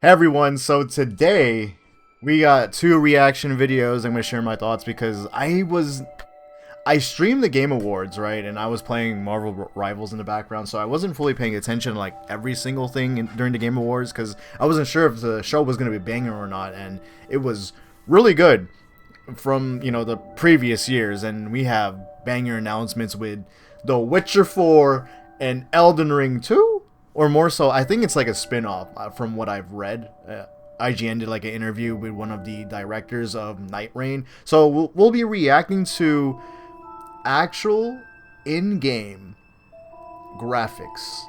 Hey everyone, so today we got two reaction videos. I'm going to share my thoughts because I streamed the Game Awards, right? And I was playing Marvel Rivals in the background, so I wasn't fully paying attention to like every single thing during the Game Awards because I wasn't sure if the show was going to be banging or not, and it was really good from, the previous years. And we have banger announcements with The Witcher 4 and Elden Ring 2, or more so, I think it's like a spin-off from what I've read. IGN did like an interview with one of the directors of Night Reign. So we'll be reacting to actual in-game graphics.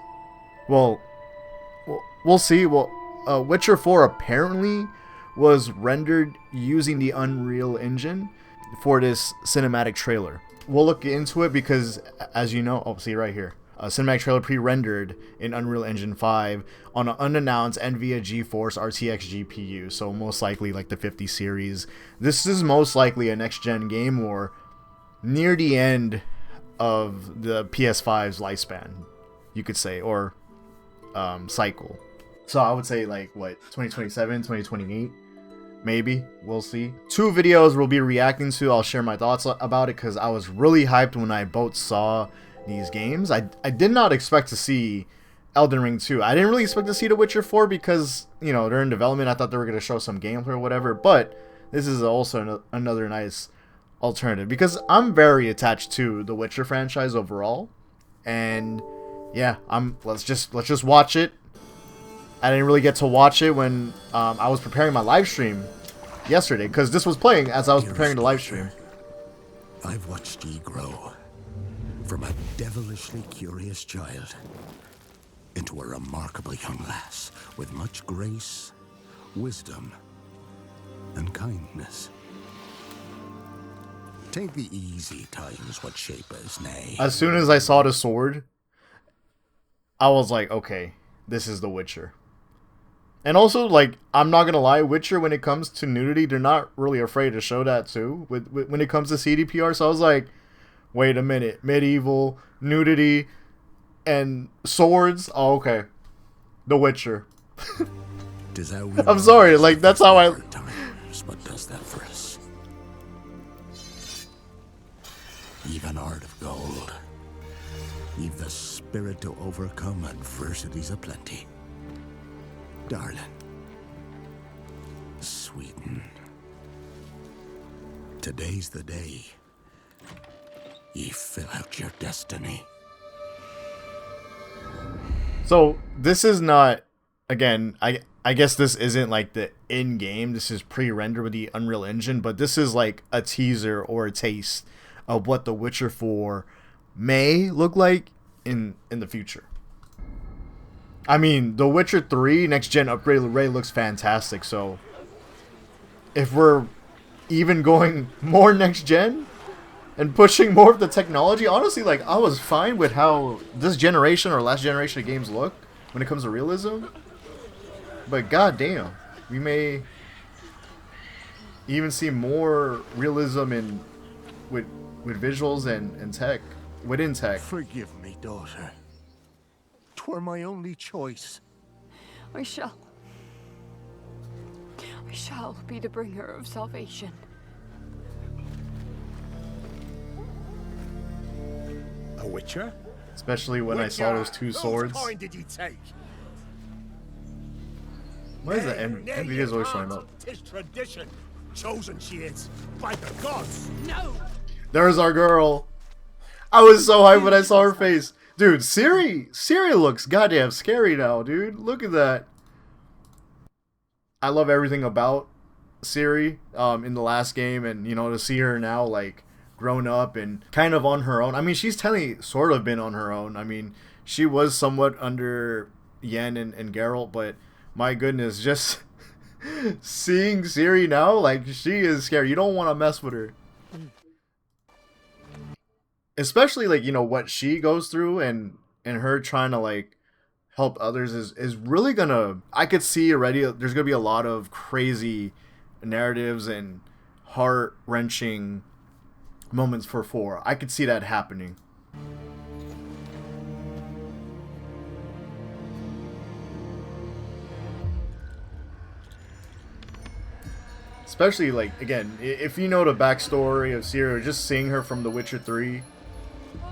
Well, we'll see. Well, Witcher 4 apparently was rendered using the Unreal Engine for this cinematic trailer. We'll look into it because, as you know, see right here, a cinematic trailer pre-rendered in Unreal Engine 5 on an unannounced NVIDIA GeForce RTX GPU, so most likely like the 50 series. This is most likely a next-gen game or near the end of the PS5's lifespan, you could say, or cycle. So I would say like, what, 2027, 2028? Maybe. We'll see. Two videos we'll be reacting to. I'll share my thoughts about it because I was really hyped when I both saw these games. I did not expect to see Elden Ring 2. I didn't really expect to see The Witcher 4 because, they're in development. I thought they were going to show some gameplay or whatever. But this is also another nice alternative because I'm very attached to the Witcher franchise overall. And yeah, let's just watch it. I didn't really get to watch it when I was preparing my live stream yesterday because this was playing as I was preparing the live stream. I've watched ye grow from a devilishly curious child into a remarkably young lass with much grace, wisdom, and kindness. Take the easy times what shape us, nay. As soon as I saw the sword, I was like, okay, this is The Witcher. And also, like, I'm not gonna lie, Witcher, when it comes to nudity, they're not really afraid to show that too. When it comes to CDPR, so I was like, wait a minute, medieval, nudity, and swords? Oh, okay. The Witcher. I'm sorry, like, that's how I... What does that for us? Even heart of gold. You've the spirit to overcome adversities aplenty. Darling. Sweeten. Today's the day ye fill out your destiny. So, this is not... Again, I guess this isn't like the in-game. This is pre-rendered with the Unreal Engine. But this is like a teaser or a taste of what The Witcher 4 may look like in the future. I mean, The Witcher 3 next-gen upgraded array looks fantastic, so if we're even going more next-gen and pushing more of the technology, honestly, like, I was fine with how this generation or last generation of games look when it comes to realism, but goddamn, we may even see more realism with visuals and tech, within tech. Forgive me, daughter. 'Twere my only choice. I shall be the bringer of salvation. A witcher? Especially when I saw those two swords. Whose coin did ye take? What is that? NVIDIA's always showing up. 'Tis tradition. Chosen she is by the gods. No! There's our girl. I was so hyped when I saw her face. Dude, Ciri looks goddamn scary now, dude. Look at that. I love everything about Ciri in the last game, and to see her now like grown up and kind of on her own. I mean, she's technically sort of been on her own. I mean, she was somewhat under Yen and Geralt, but my goodness, just seeing Ciri now, like, she is scary. You don't want to mess with her. Especially, like, what she goes through and her trying to, like, help others is really gonna... I could see already there's gonna be a lot of crazy narratives and heart-wrenching moments for 4. I could see that happening. Especially, like, again, if you know the backstory of Ciri, just seeing her from The Witcher 3,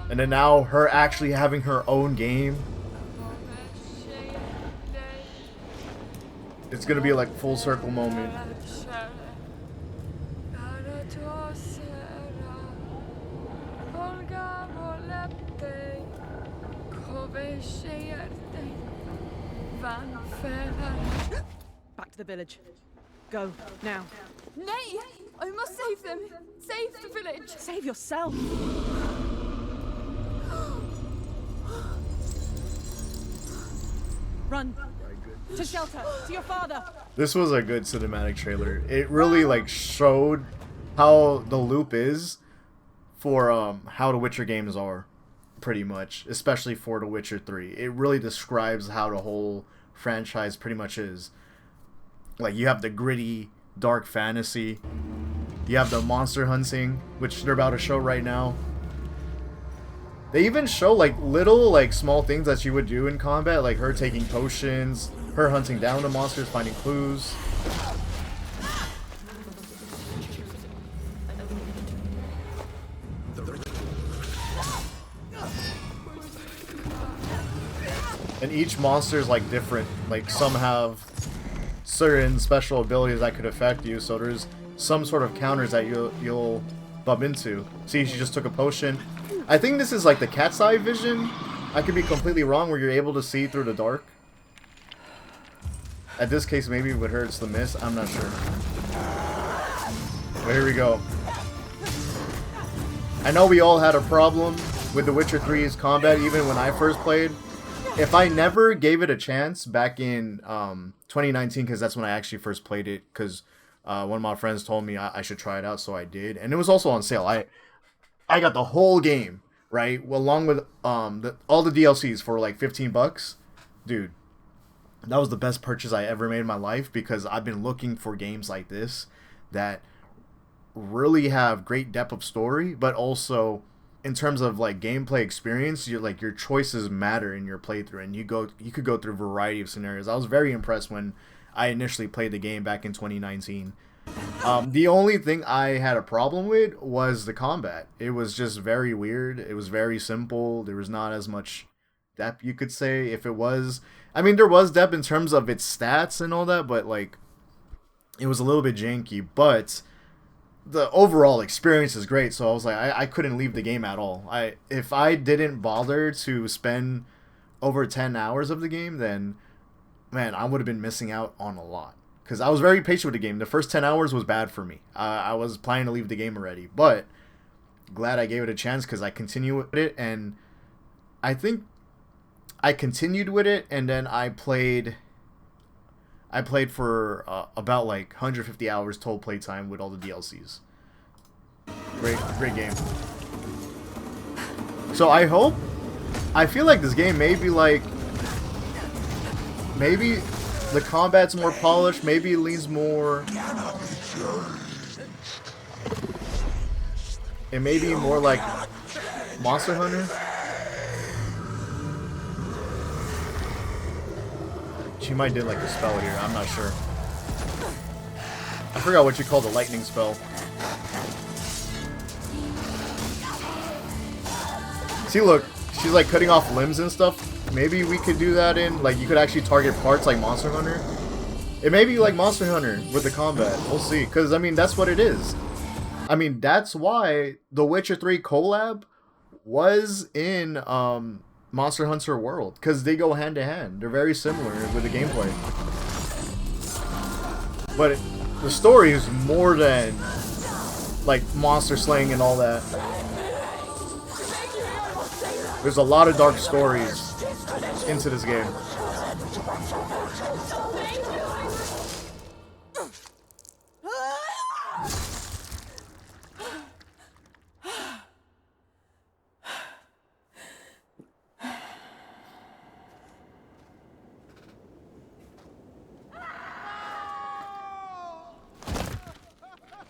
and then now her actually having her own game, it's gonna be like full circle moment. Back to the village. Go, now. Nay! I must save them! Save the village! Save yourself! Run! To shelter! To your father! This was a good cinematic trailer. It really, like, showed how the loop is for how the Witcher games are, pretty much. Especially for The Witcher 3. It really describes how the whole franchise pretty much is. Like, you have the gritty, dark fantasy. You have the monster hunting, which they're about to show right now. They even show, like, little, like, small things that you would do in combat, like her taking potions, her hunting down the monsters, finding clues. And each monster is, like, different. Like, some have certain special abilities that could affect you, so there's some sort of counters that you'll bump into. See, she just took a potion. I think this is like the cat's eye vision. I could be completely wrong, where you're able to see through the dark. At this case, maybe with her it's the mist. I'm not sure. But here we go. I know we all had a problem with The Witcher 3's combat, even when I first played. If I never gave it a chance back in 2019, because that's when I actually first played it, because one of my friends told me I should try it out, so I did. And it was also on sale. I got the whole game, right? Well, along with all the DLCs for like $15. Dude, that was the best purchase I ever made in my life, because I've been looking for games like this that really have great depth of story, but also in terms of like gameplay experience, your choices matter in your playthrough, and you could go through a variety of scenarios. I was very impressed when I initially played the game back in 2019. The only thing I had a problem with was the combat. It was just very weird. It was very simple. There was not as much depth, you could say. If it was, I mean, there was depth in terms of its stats and all that, but like, it was a little bit janky. But the overall experience is great, so I was like, I couldn't leave the game at all. If I didn't bother to spend over 10 hours of the game, then man, I would have been missing out on a lot. Because I was very patient with the game. The first 10 hours was bad for me. I was planning to leave the game already, but glad I gave it a chance, because I continued with it, and I think I continued with it, and then I played for about like 150 hours total playtime with all the DLCs. Great game. So I feel like this game may be like, maybe the combat's more polished, maybe it leans more, it may be more like Monster Hunter. She might did like a spell here, I'm not sure. I forgot what you call the lightning spell. See, look, she's like cutting off limbs and stuff. Maybe we could do that in, like, you could actually target parts like Monster Hunter. It may be like Monster Hunter with the combat. We'll see, because I mean, that's what it is. I mean, that's why the Witcher 3 collab was in Monster Hunter World, because they go hand to hand. They're very similar with the gameplay. But the story is more than like monster slaying and all that. There's a lot of dark stories into this game.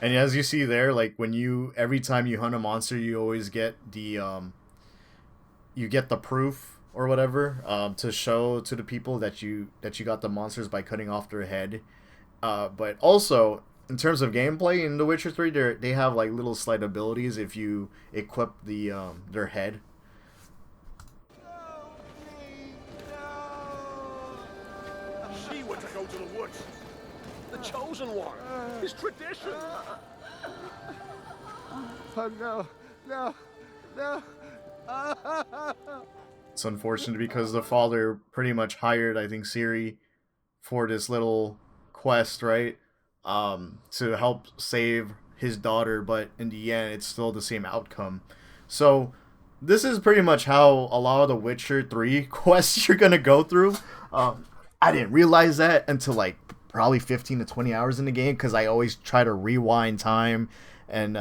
And as you see there, like every time you hunt a monster, you always get the proof or whatever to show to the people that you got the monsters by cutting off their head. But also in terms of gameplay in The Witcher 3, they have like little slight abilities if you equip the their head. She were to go to the woods. The chosen one. It's tradition. Oh no, no, no. It's unfortunate because the father pretty much hired, I think, Ciri for this little quest, right? To help save his daughter, but in the end, it's still the same outcome. So, this is pretty much how a lot of the Witcher 3 quests you're gonna go through. I didn't realize that until like probably 15 to 20 hours in the game, because I always try to rewind time and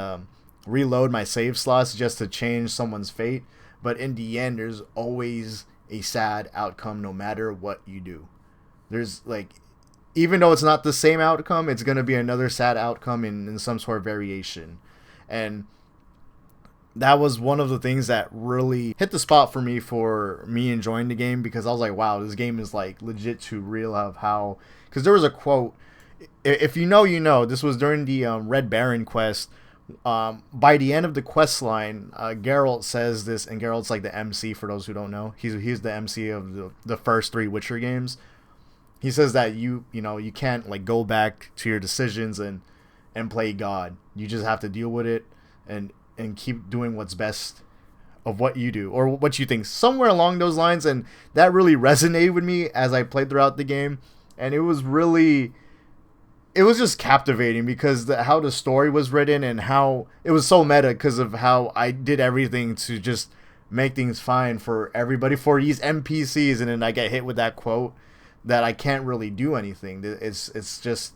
reload my save slots just to change someone's fate. But in the end, there's always a sad outcome no matter what you do. There's like, even though it's not the same outcome, it's going to be another sad outcome in some sort of variation. And that was one of the things that really hit the spot for me enjoying the game, because I was like, wow, this game is like legit to real of how, because there was a quote, if you know, you know, this was during the Red Baron quest. By the end of the quest line, Geralt says this, and Geralt's like the MC for those who don't know. He's the MC of the first 3 Witcher games. He says that you can't like go back to your decisions and play God. You just have to deal with it and keep doing what's best of what you do or what you think, somewhere along those lines. And that really resonated with me as I played throughout the game, and it was just captivating because how the story was written and how it was so meta because of how I did everything to just make things fine for everybody, for these NPCs, and then I get hit with that quote that I can't really do anything. It's just,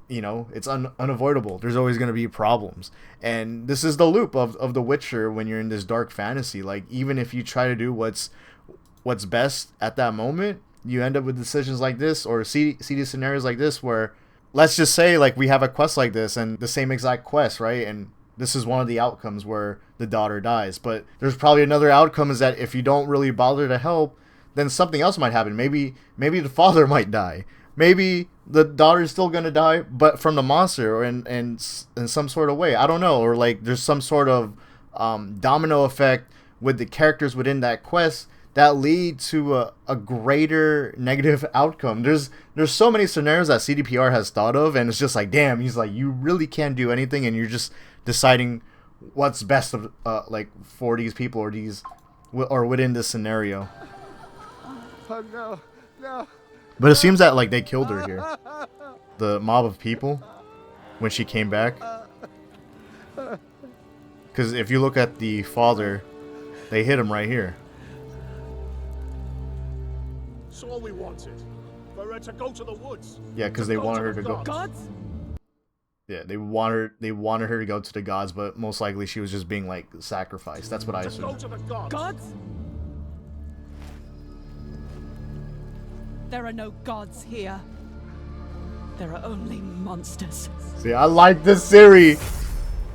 it's unavoidable. There's always going to be problems. And this is the loop of The Witcher when you're in this dark fantasy. Like, even if you try to do what's best at that moment, you end up with decisions like this, or see these scenarios like this where, let's just say, like, we have a quest like this and the same exact quest, right? And this is one of the outcomes where the daughter dies. But there's probably another outcome is that if you don't really bother to help, then something else might happen. Maybe the father might die. Maybe the daughter's still gonna die, but from the monster or in some sort of way. I don't know. Or like there's some sort of domino effect with the characters within that quest that lead to a greater negative outcome. There's so many scenarios that CDPR has thought of, and it's just like, damn, he's like, you really can't do anything, and you're just deciding what's best of like for these people or within this scenario. Oh no, no. But it seems that like they killed her here. The mob of people when she came back. Because if you look at the father, they hit him right here. That's all we wanted. For her to go to the woods. Yeah, because they wanted her to go. Gods? Yeah, they wanted her to go to the gods, but most likely she was just being like sacrificed. That's what I Go assume. to the gods. Gods? There are no gods here. There are only monsters. See, I like this series.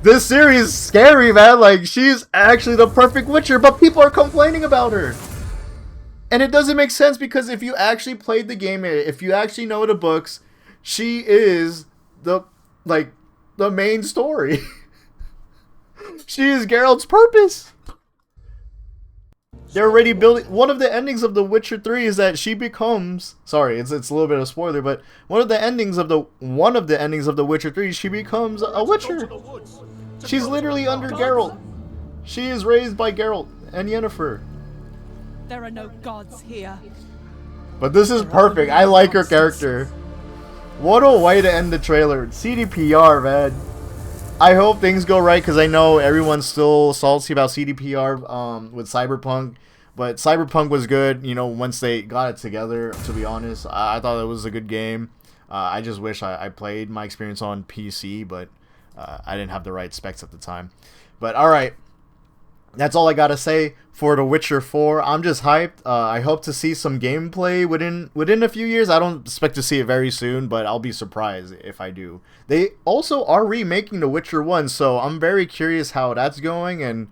This series is scary, man. Like, she's actually the perfect Witcher, but people are complaining about her. And it doesn't make sense because if you actually played the game, if you actually know the books, she is the main story. She is Geralt's purpose. They're already building. One of the endings of The Witcher 3 is that she becomes. Sorry, it's a little bit of a spoiler, but one of the endings of The Witcher 3, she becomes a Witcher. She's literally under Geralt. She is raised by Geralt and Yennefer. There are no gods here. But this is perfect. I like her character. What a way to end the trailer. CDPR, man. I hope things go right because I know everyone's still salty about CDPR with Cyberpunk. But Cyberpunk was good, once they got it together, to be honest. I thought it was a good game. I just wish I played my experience on PC, but I didn't have the right specs at the time. But alright. That's all I gotta say for The Witcher 4. I'm just hyped. I hope to see some gameplay within a few years. I don't expect to see it very soon, but I'll be surprised if I do. They also are remaking The Witcher 1, so I'm very curious how that's going, and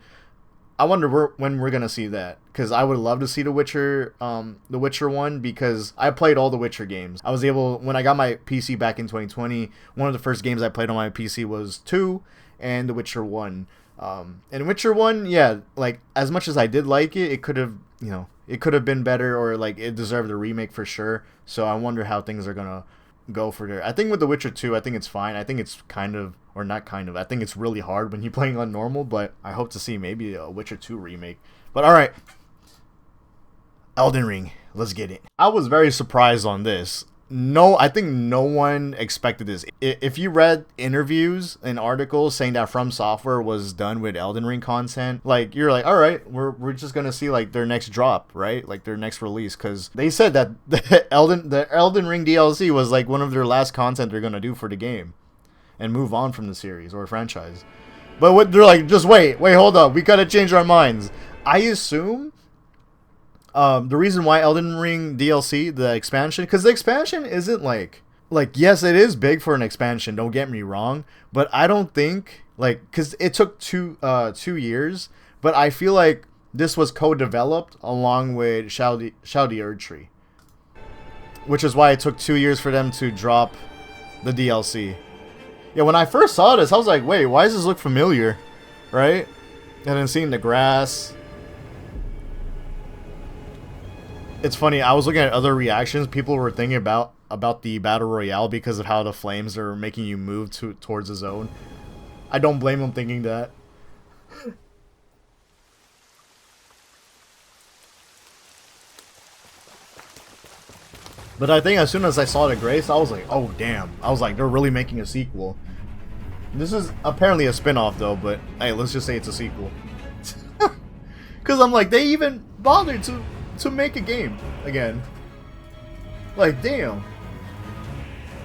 I wonder when we're gonna see that, because I would love to see the Witcher 1, because I played all the Witcher games. I was able, when I got my PC back in 2020, one of the first games I played on my PC was 2 and the Witcher 1. And Witcher 1, yeah, like as much as I did like it, it could have, you know, it could have been better, or like it deserved a remake for sure. So I wonder how things are gonna go for there. I think with The Witcher 2, I think it's fine. I think it's kind of, or not kind of, I think it's really hard when you're playing on normal, but I hope to see maybe a Witcher 2 remake. But alright, Elden Ring, let's get it. I was very surprised on this. No, I think no one expected this. If you read interviews and articles saying that From Software was done with Elden Ring content, like, you're like, all right, we're just gonna see like their next drop, right? Like their next release, because they said that the Elden Ring DLC was like one of their last content they're gonna do for the game, and move on from the series or franchise. But what they're like, just wait, hold up, we gotta change our minds. I assume the reason why Elden Ring DLC, the expansion, because the expansion isn't like yes, it is big for an expansion, don't get me wrong, but I don't think, like, because it took 2 years, but I feel like this was co-developed along with Shao the Erdtree, which is why it took 2 years for them to drop the DLC. Yeah, when I first saw this, I was like, wait, why does this look familiar, right? And then seeing the grass. It's funny, I was looking at other reactions. People were thinking about the Battle Royale because of how the flames are making you move towards the zone. I don't blame them thinking that. But I think as soon as I saw the Grace, I was like, oh damn. I was like, they're really making a sequel. This is apparently a spin-off though, but hey, let's just say it's a sequel. Because I'm like, they even bothered to make a game again. Like, damn.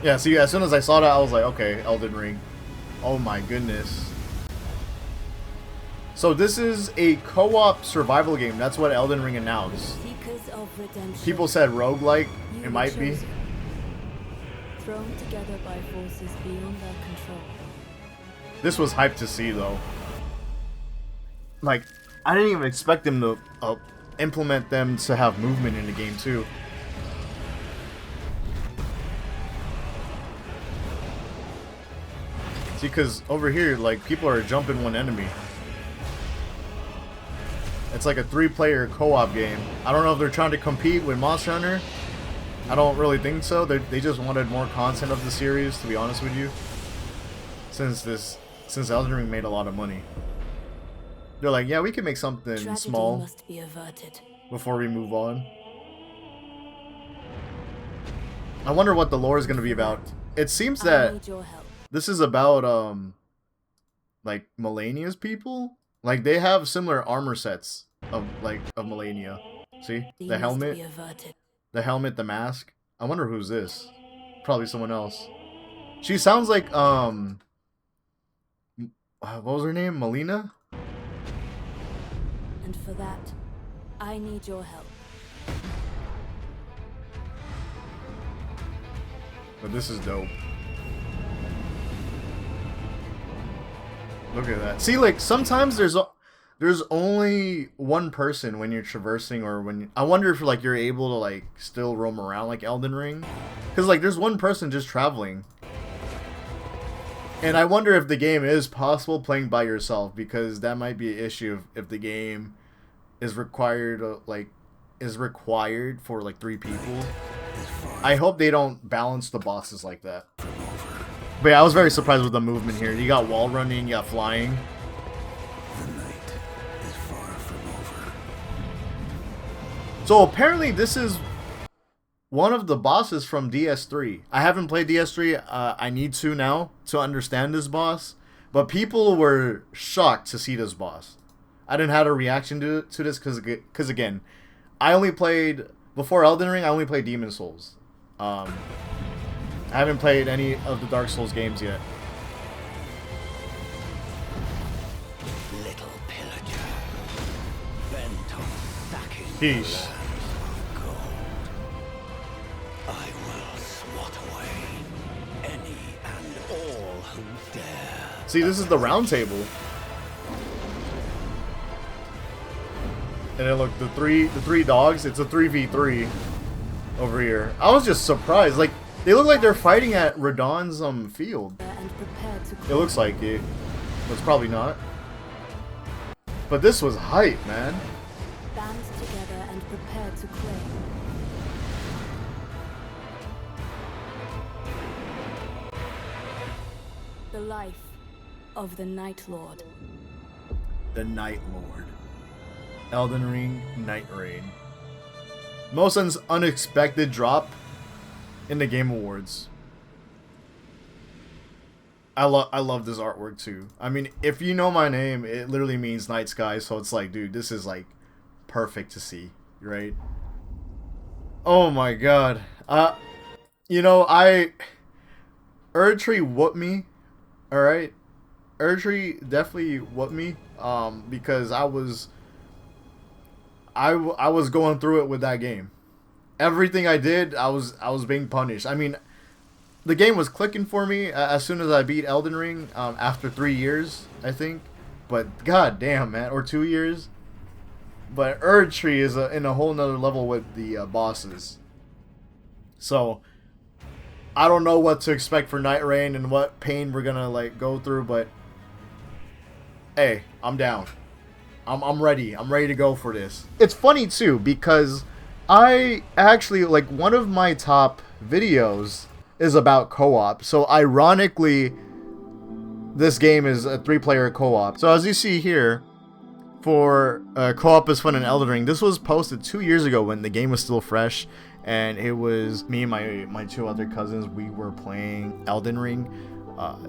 Yeah, see, as soon as I saw that, I was like, okay, Elden Ring. Oh my goodness. So this is a co-op survival game. That's what Elden Ring announced. People said roguelike. It might be. Thrown together by forces beyond their control. This was hyped to see, though. Like, I didn't even expect them to implement them to have movement in the game too. See, because over here, like, people are jumping one enemy. It's like a 3-player co-op game. I don't know if they're trying to compete with Monster Hunter. I don't really think so. They just wanted more content of the series, to be honest with you. Since Elden Ring made a lot of money. They're like, yeah, we can make something small must be averted. before we move on. I wonder what the lore is going to be about. It seems that this is about, like, Melania's people. Like, they have similar armor sets of Melania. See? The helmet. The helmet, the mask. I wonder who's this. Probably someone else. She sounds like, what was her name? Melina? And for that, I need your help. But this is dope. Look at that. See, like, sometimes there's only one person when you're traversing, or when I wonder if like you're able to like still roam around like Elden Ring, because like there's one person just traveling. And I wonder if the game is possible playing by yourself, because that might be an issue if the game is required for like 3 people. I hope they don't balance the bosses like that. But yeah, I was very surprised with the movement here. You got wall running, you got flying. The night is far from over. So apparently this is one of the bosses from DS3. I haven't played DS3. I need to now to understand this boss. But people were shocked to see this boss. I didn't have a reaction to this because again, I only played, before Elden Ring, I only played Demon Souls. I haven't played any of the Dark Souls games yet. Little pillager, bent on stacking Peace. gold. I will swat away any and all who dare. See, this is the round table. And then look, the three dogs, it's a 3v3 over here. I was just surprised. Like, they look like they're fighting at Radon's field. And prepare to It looks like it. But it's probably not. But this was hype, man. band together and prepare to claim. The life of the Night Lord. The Night Lord. Elden Ring Night Reign. Most unexpected drop in the Game Awards. I love this artwork too. I mean, if you know my name, it literally means night sky, so it's like, dude, this is like perfect to see, right? Oh my god. You know, Erdtree whooped me. Alright? Erdtree definitely whooped me. Because I was going through it with that game. Everything I did, I was being punished. I mean, the game was clicking for me as soon as I beat Elden Ring after 3 years, I think. But god damn, man, or 2 years. But Erdtree is in a whole nother level with the bosses. So I don't know what to expect for Night Reign and what pain we're gonna like go through, but hey, I'm down. I'm ready. I'm ready to go for this. It's funny too because I actually, like, one of my top videos is about co-op. So ironically, this game is a 3-player co-op. So as you see here, for co-op is fun in Elden Ring, this was posted 2 years ago when the game was still fresh, and it was me and my 2 other cousins. We were playing Elden Ring,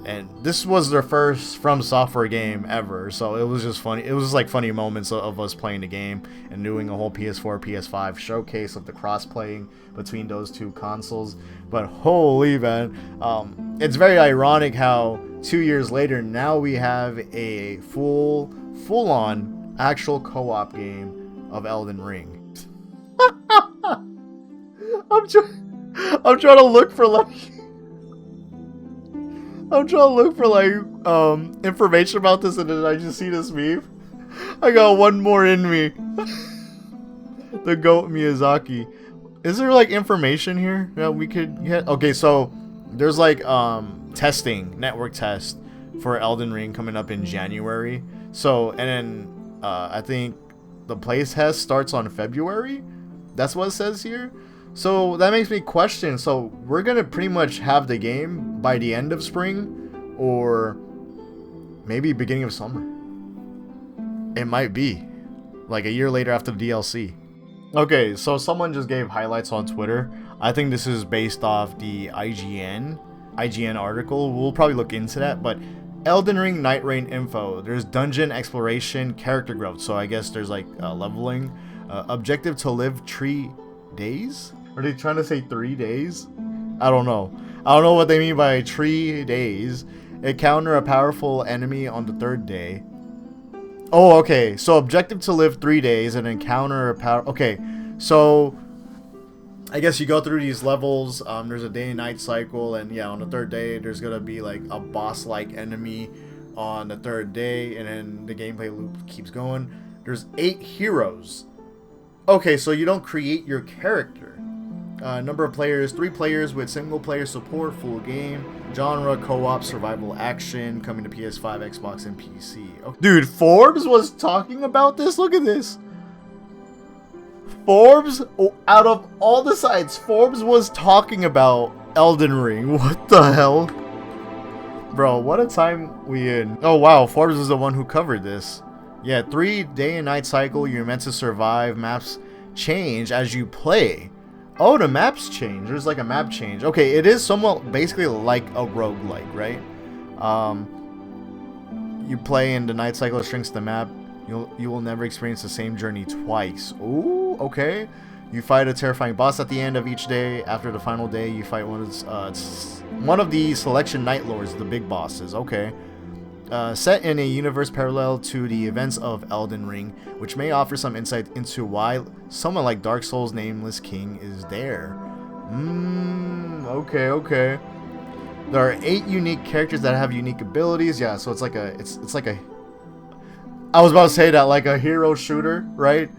and this was their first From Software game ever, so it was just funny. It was just like funny moments of us playing the game and doing a whole PS4 PS5 showcase of the cross-playing between those 2 consoles. But holy man, it's very ironic how 2 years later now we have a full-on actual co-op game of Elden Ring. I'm trying to look for like information about this, and then I just see this meme. I got one more in me. The GOAT Miyazaki. Is there like information here that we could get? Okay, so there's like network test for Elden Ring coming up in January. So, and then I think the place test starts on February. That's what it says here. So that makes me question, so we're gonna pretty much have the game by the end of spring, or maybe beginning of summer. It might be like a year later after the DLC. Okay, so someone just gave highlights on Twitter. I think this is based off the IGN article. We'll probably look into that, but Elden Ring Night Reign info. There's dungeon exploration, character growth, so I guess there's like leveling. Objective to live 3 days? Are they trying to say 3 days? I don't know. I don't know what they mean by 3 days. Encounter a powerful enemy on the 3rd day. Oh, okay. So objective to live 3 days and encounter a power. Okay, so I guess you go through these levels. There's a day and night cycle, and yeah, on the 3rd day there's gonna be like a boss-like enemy on the 3rd day, and then the gameplay loop keeps going. There's 8 heroes. Okay, so you don't create your character. Number of players, 3 players with single player support, full game. Genre, co-op, survival action, coming to PS5, Xbox, and PC. Okay. Dude, Forbes was talking about this? Look at this. Forbes, out of all the sites, Forbes was talking about Elden Ring. What the hell? Bro, what a time we in. Oh wow, Forbes is the one who covered this. Yeah, 3 day and night cycle, you're meant to survive. Maps change as you play. Oh, the maps change. There's like a map change. Okay, it is somewhat basically like a roguelike, right? You play and the night cycle shrinks the map. You will never experience the same journey twice. Ooh, okay. You fight a terrifying boss at the end of each day. After the final day, you fight one of the selection Night Lords, the big bosses. Okay. Set in a universe parallel to the events of Elden Ring, which may offer some insight into why someone like Dark Souls' Nameless King is there. Okay. There are 8 unique characters that have unique abilities. Yeah, so it's like a I was about to say that, like a hero shooter, right?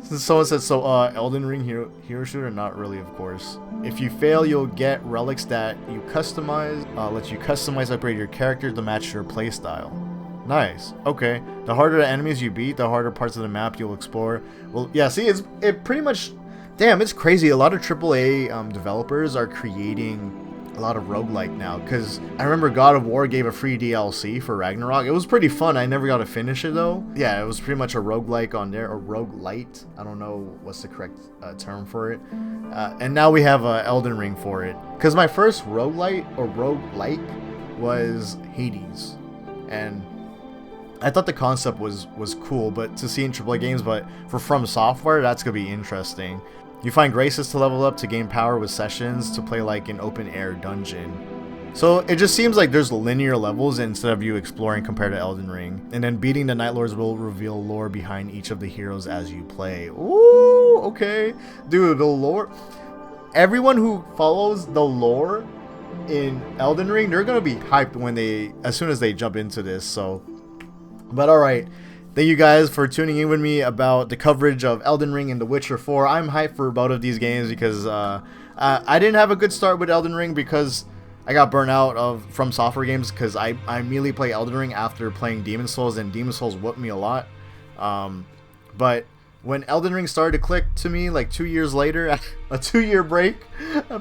Someone said, so Elden Ring hero shooter? Not really, of course. If you fail, you'll get relics that you customize, lets you customize, upgrade your character to match your playstyle. Nice. Okay. The harder the enemies you beat, the harder parts of the map you'll explore. Well, yeah, see, it pretty much... Damn, it's crazy. A lot of AAA developers are creating a lot of roguelike now, because I remember God of War gave a free DLC for Ragnarok. It was pretty fun. I never got to finish it though. Yeah, it was pretty much a roguelike on there, or roguelite. I don't know what's the correct term for it. And now we have Elden Ring for it. Because my first roguelite or roguelike was Hades, and I thought the concept was cool, but to see in AAA games, but for From Software, that's gonna be interesting. You find graces to level up to gain power with sessions to play like an open air dungeon. So it just seems like there's linear levels instead of you exploring compared to Elden Ring. And then beating the Night Lords will reveal lore behind each of the heroes as you play. Ooh, okay. Dude, the lore. Everyone who follows the lore in Elden Ring, they're gonna be hyped when as soon as they jump into this. So, but alright. Thank you guys for tuning in with me about the coverage of Elden Ring and The Witcher 4. I'm hyped for both of these games because I didn't have a good start with Elden Ring because I got burnt out of From Software games, because I immediately play Elden Ring after playing Demon Souls, and Demon Souls whooped me a lot. But when Elden Ring started to click to me like 2 years later, a 2-year break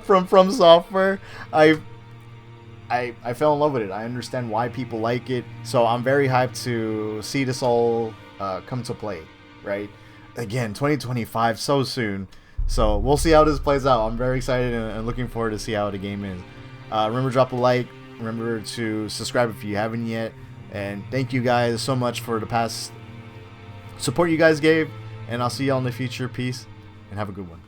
from Software, I fell in love with it. I understand why people like it, so I'm very hyped to see this all come to play, right? Again, 2025, so soon. So we'll see how this plays out. I'm very excited and looking forward to see how the game is. Remember to drop a like. Remember to subscribe if you haven't yet. And thank you guys so much for the past support you guys gave. And I'll see y'all in the future. Peace, and have a good one.